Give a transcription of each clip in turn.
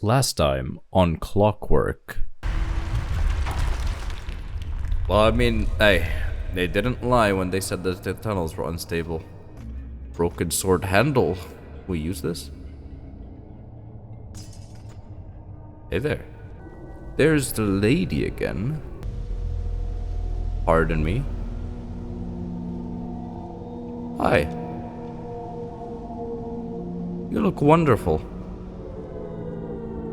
Last time on Clockwork. Well, I mean, hey, they didn't lie when they said that the tunnels were unstable. Broken sword handle. We use this? Hey there. There's the lady again. Pardon me. Hi. You look wonderful.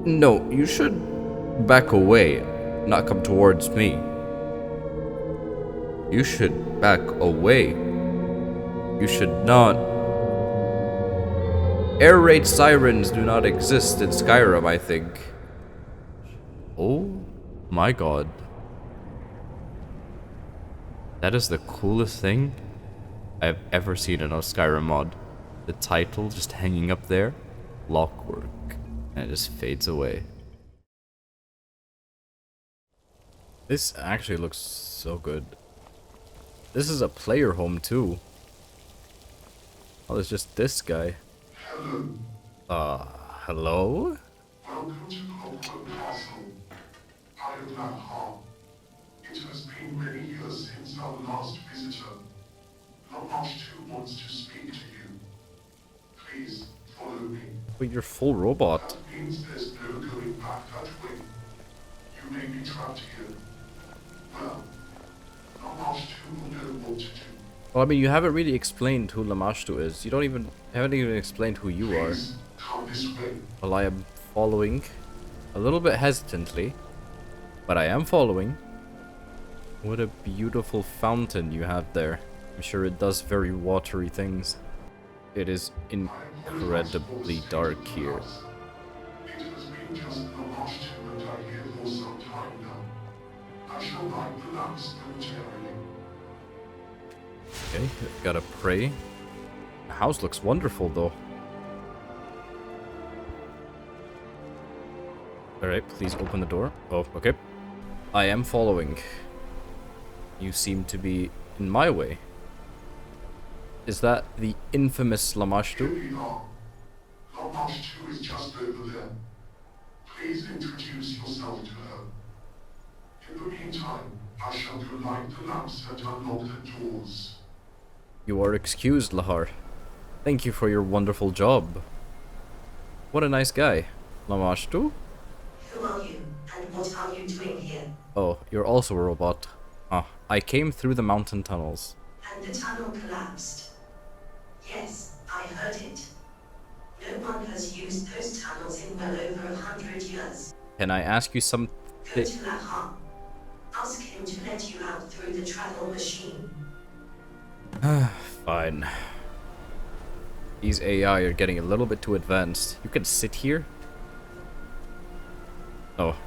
No, you should back away, not come towards me. You should back away. You should not. Air raid sirens do not exist in Skyrim, I think. Oh my god. That is the coolest thing I've ever seen in a Skyrim mod. The title just hanging up there. Clockwork. And it just fades away. This actually looks so good. This is a player home too. Oh, there's just this guy. Hello. Hello? Welcome to Clockwork Castle. I am Lahar. It has been many years since our last visitor. Lamash too wants to speak to you. Please follow me. Wait, you're full robot. That means there's no going back that way. You may be trapped here. Well, Lamash too will know what to do. Well, I mean, you haven't really explained who Lamashtu is. You haven't even explained who you are. Please come this way. Well, I am following a little bit hesitantly, but I am following. What a beautiful fountain you have there. I'm sure it does very watery things. It is incredibly dark here. It has been just Lamash too and I here for some time now. I shall light the lamps momentarily. Okay, I've gotta pray. The house looks wonderful though. Alright, please open the door. Oh, okay. I am following. You seem to be in my way. Is that the infamous Here Lamashtu? we are. Lamash too is just over there. Please introduce yourself to her. In the meantime, I shall go light the lamps and unlock the doors. You are excused, Lahar. Thank you for your wonderful job. What a nice guy. Lamashtu? Who are you, and what are you doing here? Oh, you're also a robot. Huh. I came through the mountain tunnels. And the tunnel collapsed. Yes, I heard it. No one has used those tunnels in well over 100 years. Can I ask you some... Go to Lahar. Ask him to let you out through the travel machine. Fine. These AI are getting a little bit too advanced. You can sit here? Oh.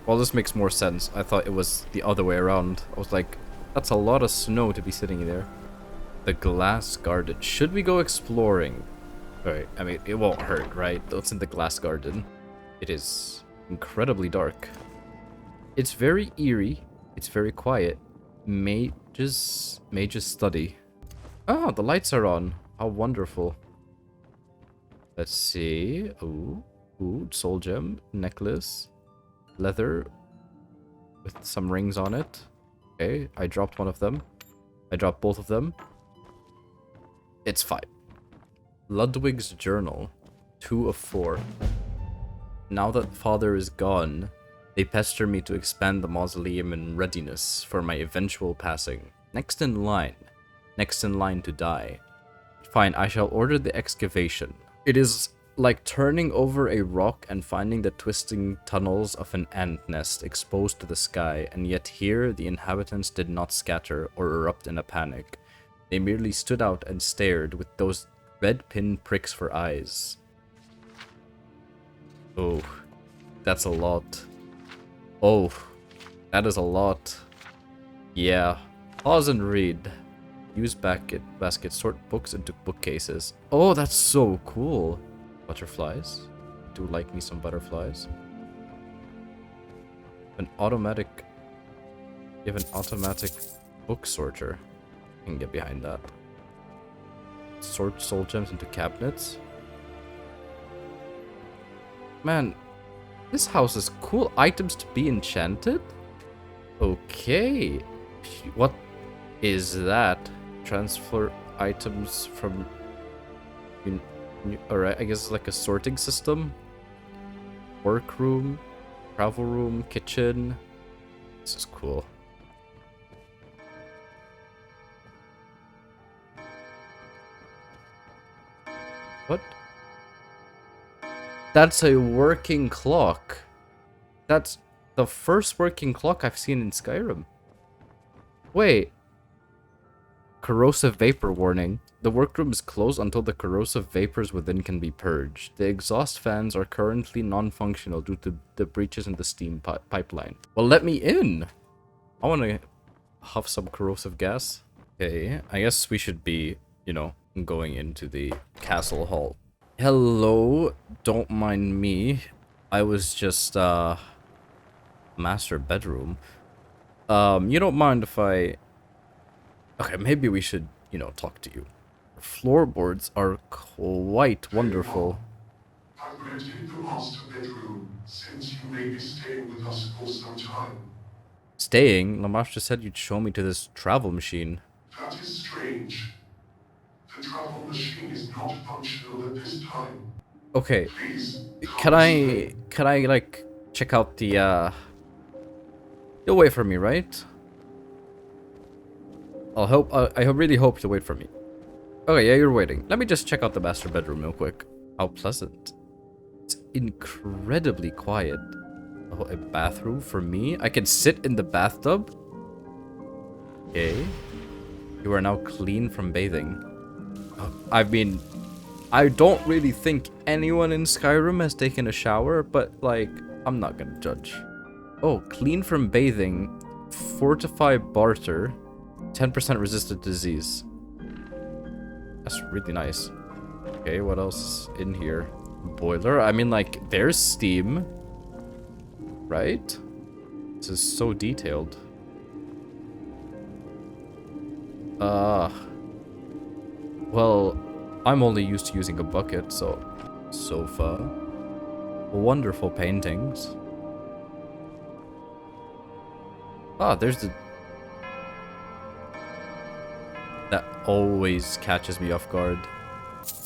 Well, this makes more sense. I thought it was the other way around. I was like, that's a lot of snow to be sitting there. The glass garden. Should we go exploring? Alright, I mean, it won't hurt, right? What's in the glass garden? It is incredibly dark. It's very eerie. It's very quiet. Mage's study. Ah, the lights are on. How wonderful. Let's see. Ooh, soul gem, necklace, leather with some rings on it. Okay, I dropped one of them. I dropped both of them. It's fine. Ludwig's journal, 2 of 4. Now that father is gone, they pester me to expand the mausoleum in readiness for my eventual passing. Next in line to die. Fine, I shall order the excavation. It is like turning over a rock and finding the twisting tunnels of an ant nest exposed to the sky, and yet here the inhabitants did not scatter or erupt in a panic. They merely stood out and stared with those red pin pricks for eyes. Oh, that's a lot. Oh, that is a lot. Yeah. Pause and read. Use basket, sort books into bookcases. Oh, that's so cool. Butterflies. Do like me some butterflies. You have an automatic book sorter. I can get behind that. Sort soul gems into cabinets. Man, This house is cool. Items to be enchanted? Okay. What is that? Transfer items from... Alright, I guess it's like a sorting system. Workroom, travel room, kitchen. This is cool. What? That's a working clock. That's the first working clock I've seen in Skyrim. Wait. Corrosive vapor warning. The workroom is closed until the corrosive vapors within can be purged. The exhaust fans are currently non-functional due to the breaches in the steam pipeline. Well, let me in. I want to huff some corrosive gas. Okay, I guess we should be, you know, going into the castle hall. Hello, don't mind me. I was just, master bedroom. You don't mind if I... Okay, maybe we should, you know, talk to you. Floorboards are quite wonderful. I've rented the master bedroom since you may be staying with us for some time. Staying? Lamash just said you'd show me to this travel machine. That is strange. The travel machine is not functional at this time. Okay. Please, Can I like check out the you'll wait for me, right? I really hope you'll wait for me. Okay, yeah, you're waiting. Let me just check out the master bedroom real quick. How pleasant. It's incredibly quiet. Oh, a bathroom for me? I can sit in the bathtub? Okay. You are now clean from bathing. I mean, I don't really think anyone in Skyrim has taken a shower, but, like, I'm not gonna judge. Oh, clean from bathing. Fortify barter. 10% resistant disease. That's really nice. Okay, what else is in here? Boiler. I mean, like, there's steam. Right? This is so detailed. Well, I'm only used to using a bucket, so... Sofa. Wonderful paintings. Ah, there's the... That always catches me off guard.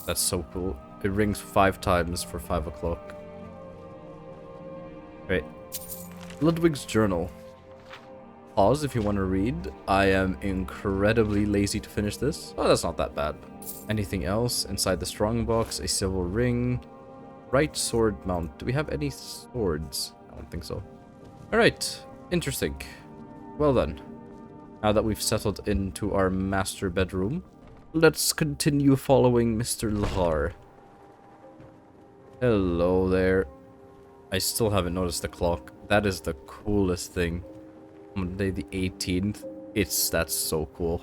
That's so cool. It rings 5 times for 5 o'clock. Wait. Ludwig's journal. Pause if you want to read. I am incredibly lazy to finish this. Oh, that's not that bad. Anything else? Inside the strongbox, a silver ring. Right sword mount. Do we have any swords? I don't think so. Alright. Interesting. Well then. Now that we've settled into our master bedroom, let's continue following Mr. Lahar. Hello there. I still haven't noticed the clock. That is the coolest thing. Monday the 18th. That's so cool.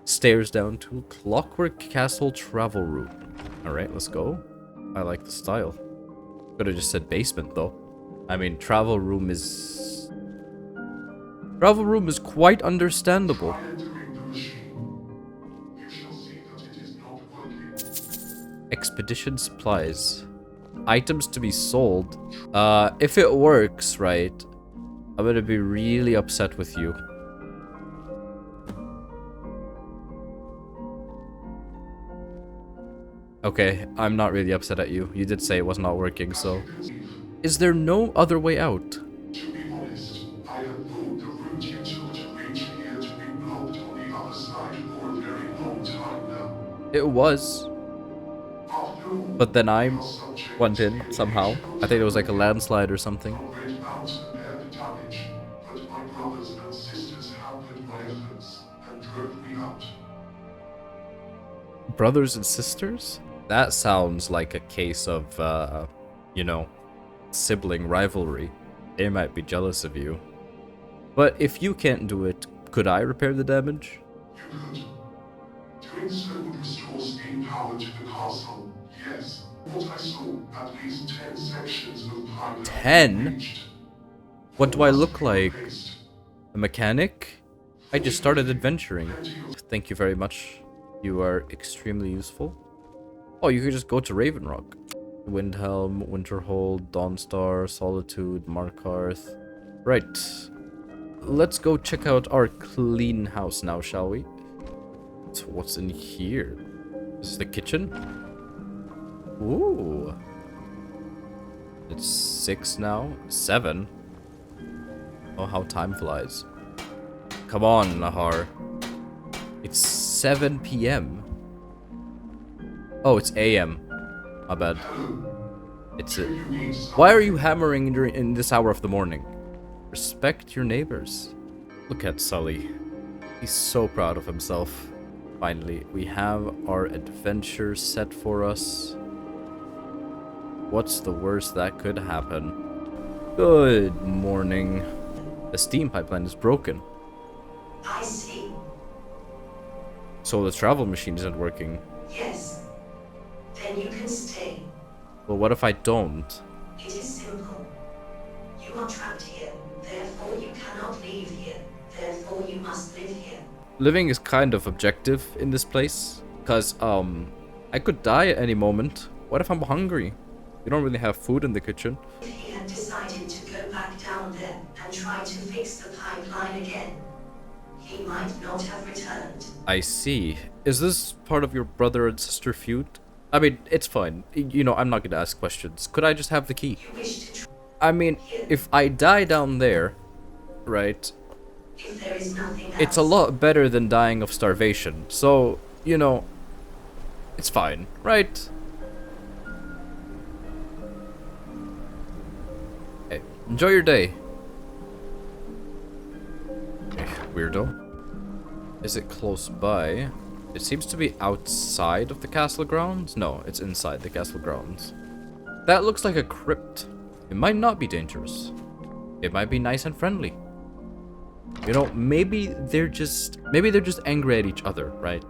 Stairs down to Clockwork Castle Travel Room. Alright, let's go. I like the style. Could have just said basement though. I mean, travel room is quite understandable. Try entering the machine. You shall see that it is not working. Expedition supplies. Items to be sold. If it works, right, I'm gonna be really upset with you. Okay, I'm not really upset at you. You did say it was not working, so... Is there no other way out? To be honest, I have thought the route you took to reach here to be blocked on the other side for a very long time now. It was. After all, But then I your subject went in, somehow. I think it was like a landslide or something. red out and bear the damage, but my brothers and sisters hampered my efforts and drove me out. Brothers and sisters? That sounds like a case of, you know, sibling rivalry. They might be jealous of you. But if you can't do it, could I repair the damage? You could. Doing so would restore steam power to the castle, yes. What I saw, at least 10 sections of pipe 10? reached. What do I look like? Replaced. A mechanic? I just started adventuring. Thank you very much. You are extremely useful. Oh, you could just go to Raven Rock. Windhelm, Winterhold, Dawnstar, Solitude, Markarth. Right. Let's go check out our clean house now, shall we? So what's in here? This is the kitchen? Ooh. It's 6 now? 7? Oh, how time flies. Come on, Nahar. It's 7 p.m. Oh, it's a.m. My bad. It's it. Why are you hammering in this hour of the morning? Respect your neighbors. Look at Sully. He's so proud of himself. Finally, we have our adventure set for us. What's the worst that could happen? Good morning. The steam pipeline is broken. I see. So the travel machine isn't working. Yes. Then you can stay. Well, what if I don't? It is simple. You are trapped here, therefore you cannot leave here. Therefore you must live here. Living is kind of objective in this place. Because, I could die at any moment. What if I'm hungry? We don't really have food in the kitchen. If he had decided to go back down there and try to fix the pipeline again, he might not have returned. I see. Is this part of your brother and sister feud? I mean, it's fine. You know, I'm not gonna ask questions. Could I just have the key? You wish to I mean, if I die down there, right, if there is nothing else. it's a lot better than dying of starvation. So, you know, it's fine, right? Okay, enjoy your day. Okay, weirdo. Is it close by? It seems to be outside of the castle grounds. No, it's inside the castle grounds. That looks like a crypt. It might not be dangerous. It might be nice and friendly. You know, maybe they're just angry at each other, right?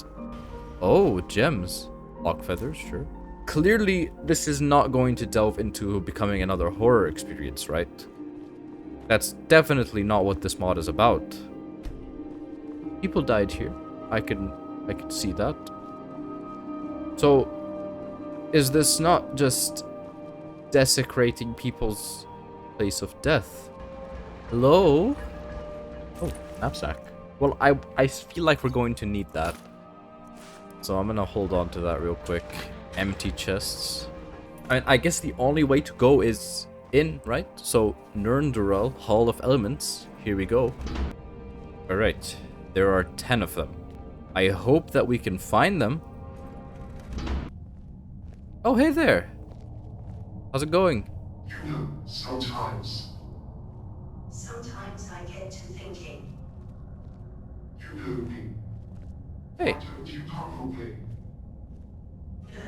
Oh, gems. Lock feathers, sure. Clearly, this is not going to delve into becoming another horror experience, right? That's definitely not what this mod is about. People died here. I can see that. So, is this not just desecrating people's place of death? Hello? Oh, knapsack. Well, I feel like we're going to need that. So I'm gonna hold on to that real quick. Empty chests. I guess the only way to go is in, right? So, Nurndurel, Hall of Elements. Here we go. Alright. There are 10 of them. I hope that we can find them. Oh, hey there. How's it going? You know, sometimes I get to thinking. you know me. Hey. Why don't you come away? No,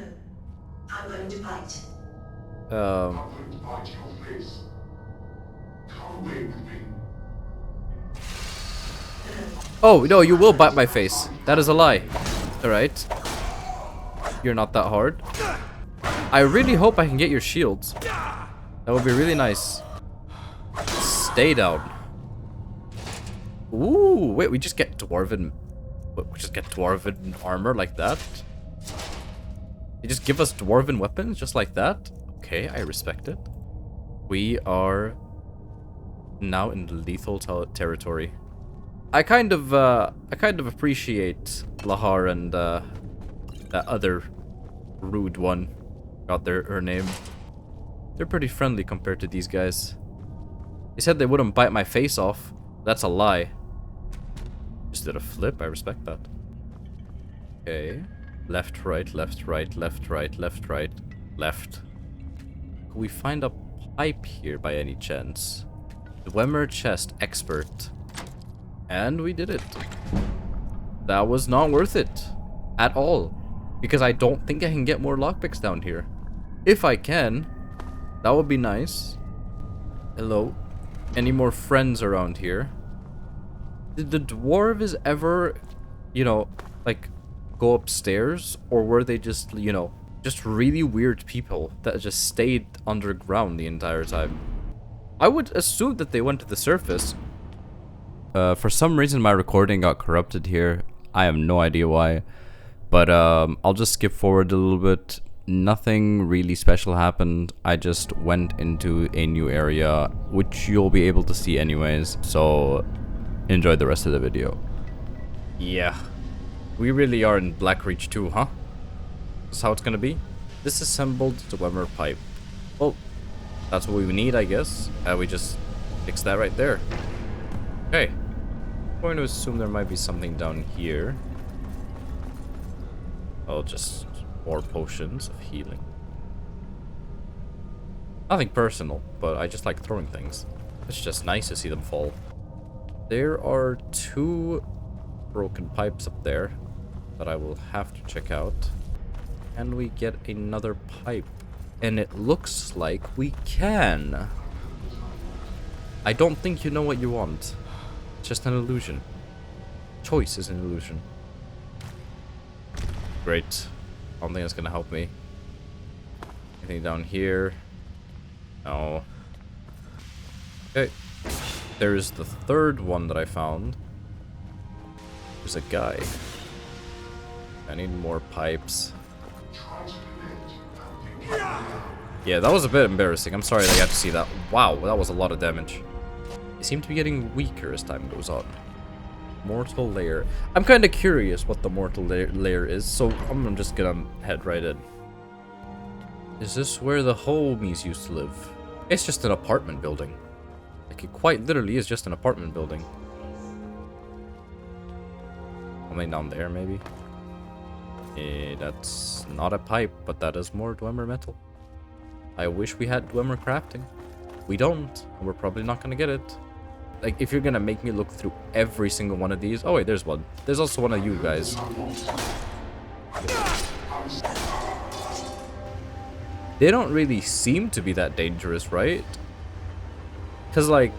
I won't bite. I'm going to bite your face. Come away with me. Oh, no, you will bite my face. That is a lie. Alright. You're not that hard. I really hope I can get your shields. That would be really nice. Stay down. Ooh, wait, we just get dwarven... We just get dwarven armor like that? You just give us dwarven weapons just like that? Okay, I respect it. We are now in lethal territory. I kind of appreciate Lahar and that other rude one. Got her name. They're pretty friendly compared to these guys. They said they wouldn't bite my face off. That's a lie. Just did a flip. I respect that. Okay. Left, right, left, right, left, right, left, right, left. Could we find a pipe here by any chance? Dwemer chest expert. And we did it. That was not worth it. At all. Because I don't think I can get more lockpicks down here. If I can, that would be nice. Hello. Any more friends around here? Did the dwarves ever, you know, like, go upstairs? Or were they just, you know, just really weird people that just stayed underground the entire time? I would assume that they went to the surface. For some reason my recording got corrupted here. I have no idea why. But I'll just skip forward a little bit. nothing really special happened. I just went into a new area, which you'll be able to see anyways. So enjoy the rest of the video. Yeah, we really are in Blackreach 2, huh? That's how it's gonna be. Disassembled Dwemer pipe. Well, that's what we need, I guess. We just fix that right there. Okay. I'm going to assume there might be something down here. Oh, just more potions of healing. Nothing personal, but I just like throwing things. It's just nice to see them fall. There are 2 broken pipes up there that I will have to check out. Can we get another pipe? And it looks like we can. I don't think you know what you want. It's just an illusion. Choice is an illusion. Great. I don't think that's gonna help me. Anything down here? No. Okay. There's the 3rd one that I found. There's a guy. I need more pipes. Yeah, that was a bit embarrassing. I'm sorry that I got to see that. Wow, that was a lot of damage. It seemed to be getting weaker as time goes on. Mortal layer. I'm kind of curious what the mortal layer is, so I'm just gonna head right in. Is this where the homies used to live? It's just an apartment building. Like, it quite literally is just an apartment building. Something down there, maybe? That's not a pipe, but that is more Dwemer metal. I wish we had Dwemer crafting. We don't, and we're probably not gonna get it. Like, if you're gonna make me look through every single one of these... Oh, wait, there's one. There's also one of you guys. They don't really seem to be that dangerous, right? Because, like...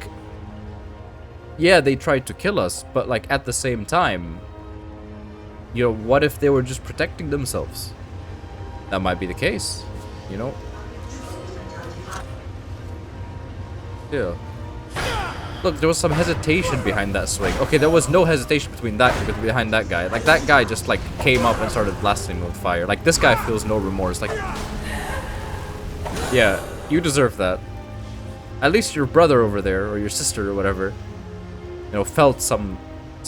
Yeah, they tried to kill us, but, like, at the same time... You know, what if they were just protecting themselves? That might be the case, you know? Yeah. Look, there was some hesitation behind that swing. Okay, there was no hesitation behind that guy. Like, that guy just, like, came up and started blasting with fire. Like, this guy feels no remorse. Like, yeah, you deserve that. At least your brother over there, or your sister, or whatever, you know, felt some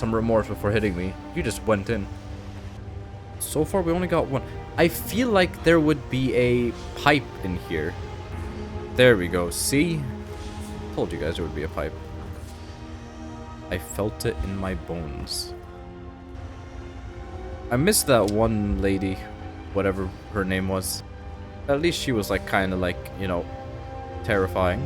remorse before hitting me. You just went in. So far, we only got one. I feel like there would be a pipe in here. There we go. See? Told you guys there would be a pipe. I felt it in my bones. I missed that one lady, whatever her name was. At least she was, like, kind of, like, you know, terrifying.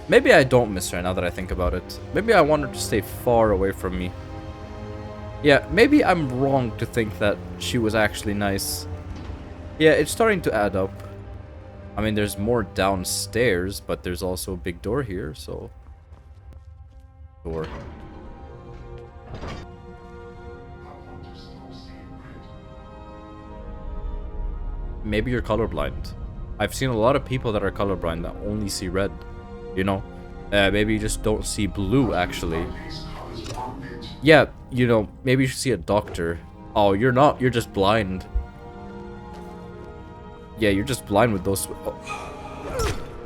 Maybe I don't miss her now that I think about it. Maybe I want her to stay far away from me. Yeah, maybe I'm wrong to think that she was actually nice. Yeah, it's starting to add up. I mean, there's more downstairs, but there's also a big door here, so... Door. Maybe you're colorblind. I've seen a lot of people that are colorblind that only see red. You know? Maybe you just don't see blue, actually. Yeah, you know, maybe you should see a doctor. Oh, you're not. You're just blind. Yeah, you're just blind with those... Oh.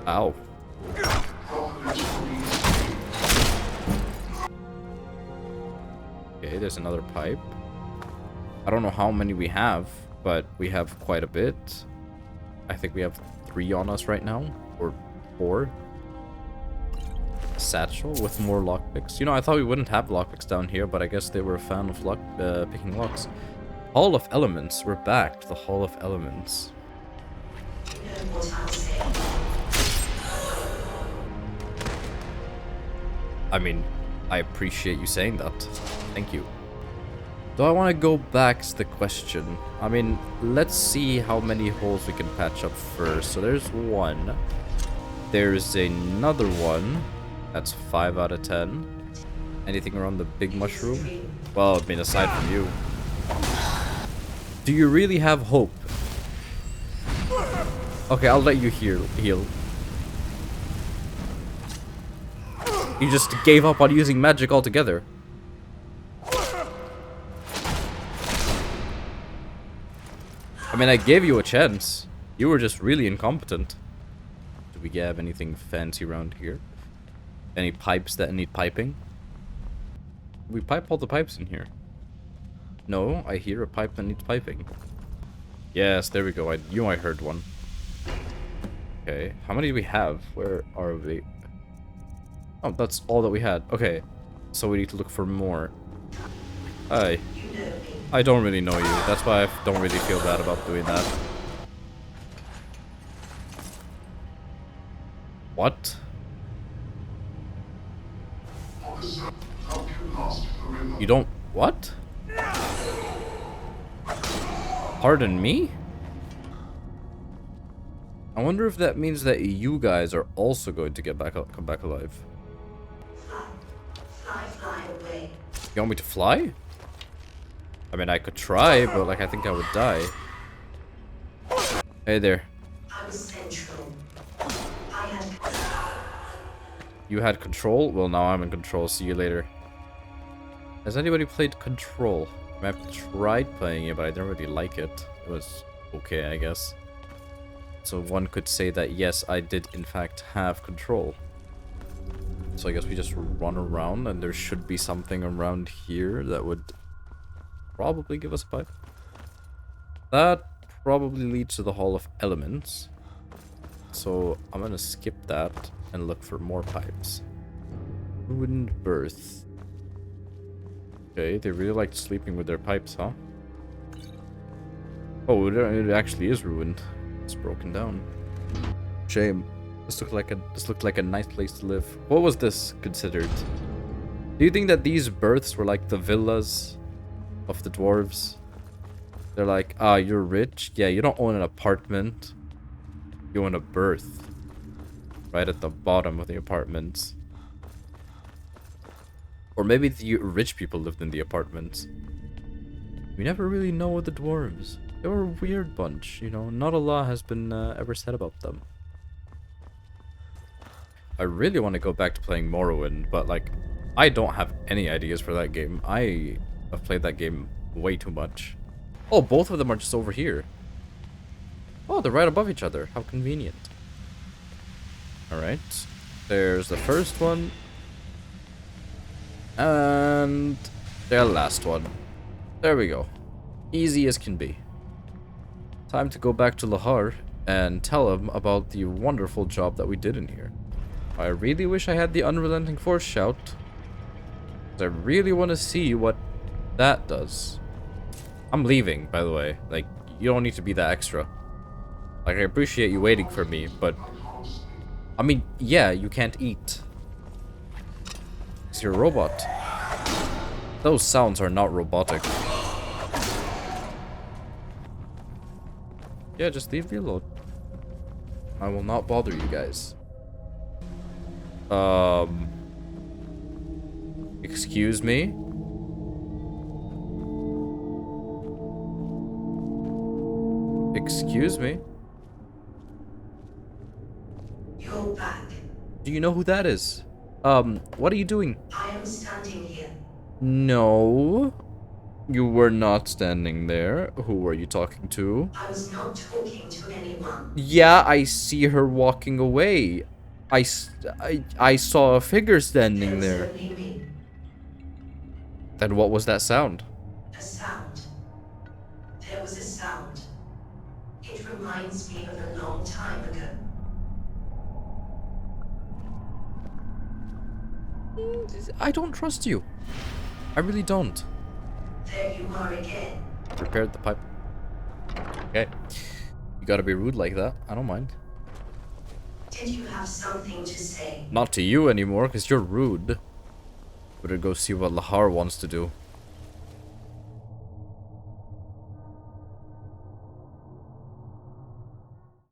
Ow. Okay, there's another pipe. I don't know how many we have, but we have quite a bit. I think we have 3 on us right now. Or 4. Satchel with more lockpicks. You know, I thought we wouldn't have lockpicks down here, but I guess they were a fan of picking locks. Hall of Elements. We're back to the Hall of Elements. I mean, I appreciate you saying that. Thank you. Do I want to go back is the question. I mean, let's see how many holes we can patch up first. So there's 1. There's another one. That's 5 out of 10. Anything around the big mushroom? Well, I mean, aside from you. Do you really have hope? Okay, I'll let you heal. You just gave up on using magic altogether. I mean, I gave you a chance. You were just really incompetent. Do we have anything fancy around here? Any pipes that need piping? We pipe all the pipes in here. No, I hear a pipe that needs piping. Yes, there we go. I knew I heard one. Okay, how many do we have? Where are we? Oh, that's all that we had. Okay, so we need to look for more. Hi. I don't really know you. That's why I don't really feel bad about doing that. What? You don't... What? Pardon me? I wonder if that means that you guys are also going to get back, come back alive. Fly away. You want me to fly? I mean, I could try, but like I think I would die. Hey there. I was central. I had. You had control? Well, now I'm in control. See you later. Has anybody played Control? I mean, I've tried playing it, but I didn't really like it. It was okay, I guess. So one could say that yes, I did in fact have control. So I guess we just run around, and there should be something around here that would probably give us a pipe. That probably leads to the Hall of Elements. So I'm gonna skip that and look for more pipes. Ruined Berth. Okay, they really liked sleeping with their pipes, huh? Oh, it actually is ruined. It's broken down. Shame. This looked like a nice place to live. What was this considered? Do you think that these berths were like the villas of the dwarves? They're like, ah, you're rich? Yeah, you don't own an apartment. You own a berth. Right at the bottom of the apartments. Or maybe the rich people lived in the apartments. We never really know with the dwarves. They were a weird bunch, you know. Not a lot has been ever said about them. I really want to go back to playing Morrowind, but like, I don't have any ideas for that game. I have played that game way too much. Oh, both of them are just over here. Oh, they're right above each other. How convenient. Alright. There's the first one. And the last one. There we go. Easy as can be. Time to go back to Lahar and tell him about the wonderful job that we did in here. I really wish I had the Unrelenting Force shout. I really want to see what that does. I'm leaving, by the way. Like, you don't need to be that extra. Like, I appreciate you waiting for me, but... I mean, yeah, you can't eat. Because you're a robot. Those sounds are not robotic. Yeah, just leave me alone. I will not bother you guys. Excuse me? Excuse me? You're back. Do you know who that is? What are you doing? I am standing here. No. You were not standing there. Who were you talking to? I was not talking to anyone. Yeah, I see her walking away. I saw a figure standing there. There was only me. Then what was that sound? A sound. There was a sound. It reminds me of a long time ago. I don't trust you. I really don't. There you are again. Repaired the pipe. Okay. You gotta be rude like that. I don't mind. Did you have something to say? Not to you anymore, because you're rude. Better go see what Lahar wants to do.